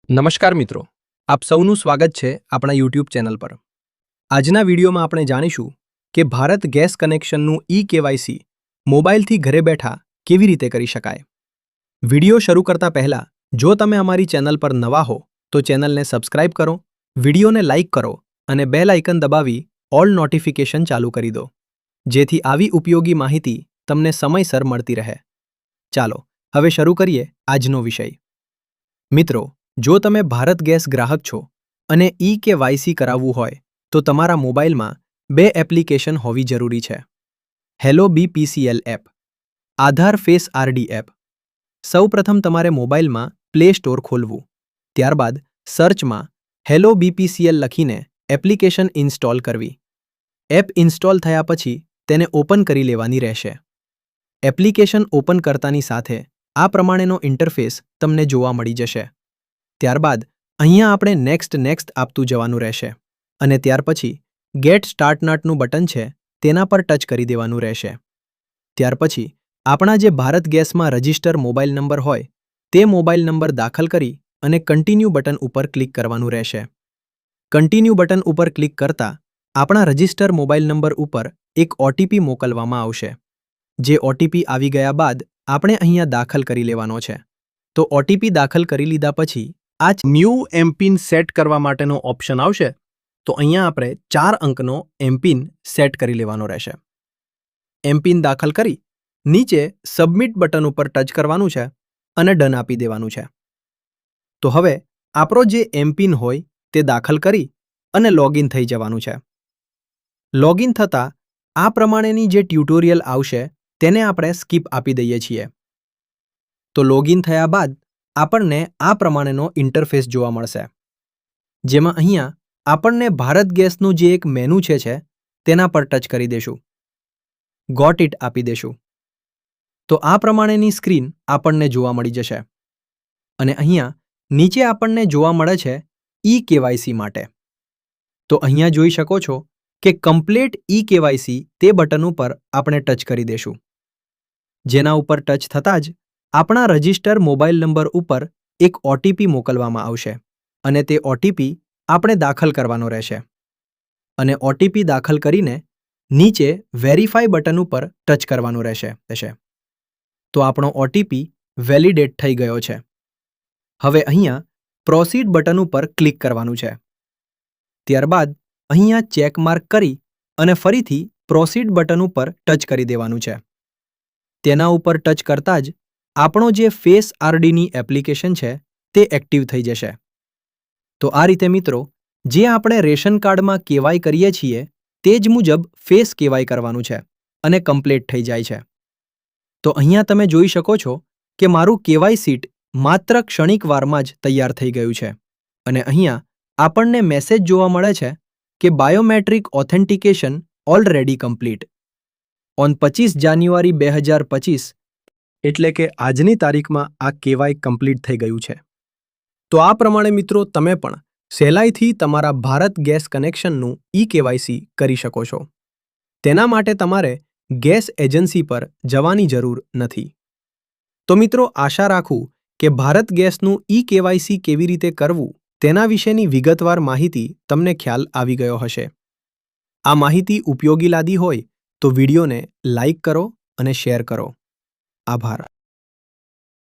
નમસ્કાર મિત્રો, આપ સૌનું સ્વાગત છે આપણા યુટ્યુબ ચેનલ પર। આજના વિડીયોમાં આપણે જાણીશું કે ભારત ગેસ કનેક્શનનું ઈ-કેવાયસી મોબાઈલથી ઘરે બેઠા કેવી રીતે કરી શકાય। વિડીયો શરૂ કરતા પહેલા જો તમે અમારી ચેનલ પર નવા હો તો ચેનલને સબસ્ક્રાઇબ કરો, વિડીયોને લાઇક કરો અને બેલ આઇકન દબાવી ઓલ નોટિફિકેશન ચાલુ કરી દો, જેથી આવી ઉપયોગી માહિતી તમને સમયસર મળતી રહે। ચાલો હવે શરૂ કરીએ આજનો વિષય। મિત્રો, જો તમે ભારત ગેસ ગ્રાહક છો અને ઈ-કેવાયસી કરાવવું હોય તો તમારા મોબાઈલમાં બે એપ્લિકેશન હોવી જરૂરી છે। હેલો બીપીસીએલ એપ, આધાર ફેસ આરડી એપ। સૌપ્રથમ તમારે મોબાઈલમાં પ્લે સ્ટોર ખોલવું, ત્યારબાદ સર્ચમાં હેલો બીપીસીએલ લખીને એપ્લિકેશન ઇન્સ્ટોલ કરવી। એપ ઇન્સ્ટોલ થયા પછી તેને ઓપન કરી લેવાની રહેશે। એપ્લિકેશન ઓપન કરતાની સાથે આ પ્રમાણેનો ઇન્ટરફેસ તમને જોવા મળી જશે। ત્યારબાદ અહીંયા આપણે નેક્સ્ટ આપતું જવાનું રહેશે અને ત્યાર પછી ગેટ સ્ટાર્ટ નટનું બટન છે તેના પર ટચ કરી દેવાનું રહેશે। ત્યાર પછી આપણા જે ભારત ગેસમાં રજિસ્ટર મોબાઈલ નંબર હોય તે મોબાઈલ નંબર દાખલ કરી અને કન્ટિન્યુ બટન ઉપર ક્લિક કરવાનું રહેશે। કન્ટિન્યુ બટન ઉપર ક્લિક કરતા આપણા રજિસ્ટર મોબાઈલ નંબર ઉપર એક ઓટીપી મોકલવામાં આવશે। જે ઓટીપી આવી ગયા બાદ આપણે અહીંયા દાખલ કરી લેવાનો છે। તો ઓટીપી દાખલ કરી લીધા પછી આ ન્યૂ એમપિન સેટ કરવા માટેનો ઓપ્શન આવશે, તો અહીંયા આપણે 4 અંકનો એમપિન સેટ કરી લેવાનો રહેશે। એમપિન દાખલ કરી નીચે સબમિટ બટન ઉપર ટચ કરવાનું છે અને ડન આપી દેવાનું છે। તો હવે આપણો જે એમપિન હોય તે દાખલ કરી અને લોગિન થઈ જવાનું છે। લોગિન થતાં આ પ્રમાણેની જે ટ્યુટોરિયલ આવશે તેને આપણે સ્કીપ આપી દઈએ છીએ। તો લોગિન થયા બાદ આપણને આ પ્રમાણેનો ઇન્ટરફેસ જોવા મળશે, જેમાં અહીંયા આપણને ભારત ગેસનું જે એક મેનુ છે તેના પર ટચ કરી દેશું, ગોટ ઇટ આપી દેશું। તો આ પ્રમાણેની સ્ક્રીન આપણને જોવા મળી જશે અને અહીંયા નીચે આપણને જોવા મળે છે ઈ-કેવાયસી માટે। તો અહીંયા જોઈ શકો છો કે કમ્પ્લીટ ઈ-કેવાયસી તે બટન ઉપર આપણે ટચ કરી દેશું, જેના ઉપર ટચ થતાં જ આપણા રજિસ્ટર મોબાઈલ નંબર ઉપર એક ઓટીપી મોકલવામાં આવશે અને તે ઓટીપી આપણે દાખલ કરવાનો રહેશે અને ઓટીપી દાખલ કરીને નીચે વેરીફાઈ બટન ઉપર ટચ કરવાનું રહેશે। તો આપણો ઓટીપી વેલિડેટ થઈ ગયો છે। હવે અહીંયા પ્રોસીડ બટન ઉપર ક્લિક કરવાનું છે, ત્યારબાદ અહીંયા ચેક માર્ક કરી અને ફરીથી પ્રોસીડ બટન ઉપર ટચ કરી દેવાનું છે। તેના ઉપર ટચ કરતાં જ આપણો જે ફેસ આરડીની એપ્લિકેશન છે તે એક્ટિવ થઈ જશે। તો આ રીતે મિત્રો, જે આપણે રેશન કાર્ડમાં કેવાય કરીએ છીએ તે જ મુજબ ફેસ કેવાય કરવાનું છે અને કમ્પ્લીટ થઈ જાય છે। તો અહીંયા તમે જોઈ શકો છો કે મારું કેવાય સીટ માત્ર ક્ષણિક વારમાં જ તૈયાર થઈ ગયું છે અને અહીંયા આપણને મેસેજ જોવા મળે છે કે biometric authentication already complete on 25 જાન્યુઆરી 2025, એટલે કે આજની તારીખમાં આ કેવાય કમ્પ્લીટ થઈ ગયું છે। તો આ પ્રમાણે મિત્રો તમે પણ સહેલાઈથી તમારા ભારત ગેસ કનેક્શનનું ઈ-કેવાયસી કરી શકો છો। તેના માટે તમારે ગેસ એજન્સી પર જવાની જરૂર નથી। તો મિત્રો, આશા રાખું કે ભારત ગેસનું ઈ-કેવાયસી કેવી રીતે કરવું તેના વિશેની વિગતવાર માહિતી તમને ખ્યાલ આવી ગયો હશે। આ માહિતી ઉપયોગી લાગી હોય તો વિડીયોને લાઇક કરો અને શેર કરો। આભાર।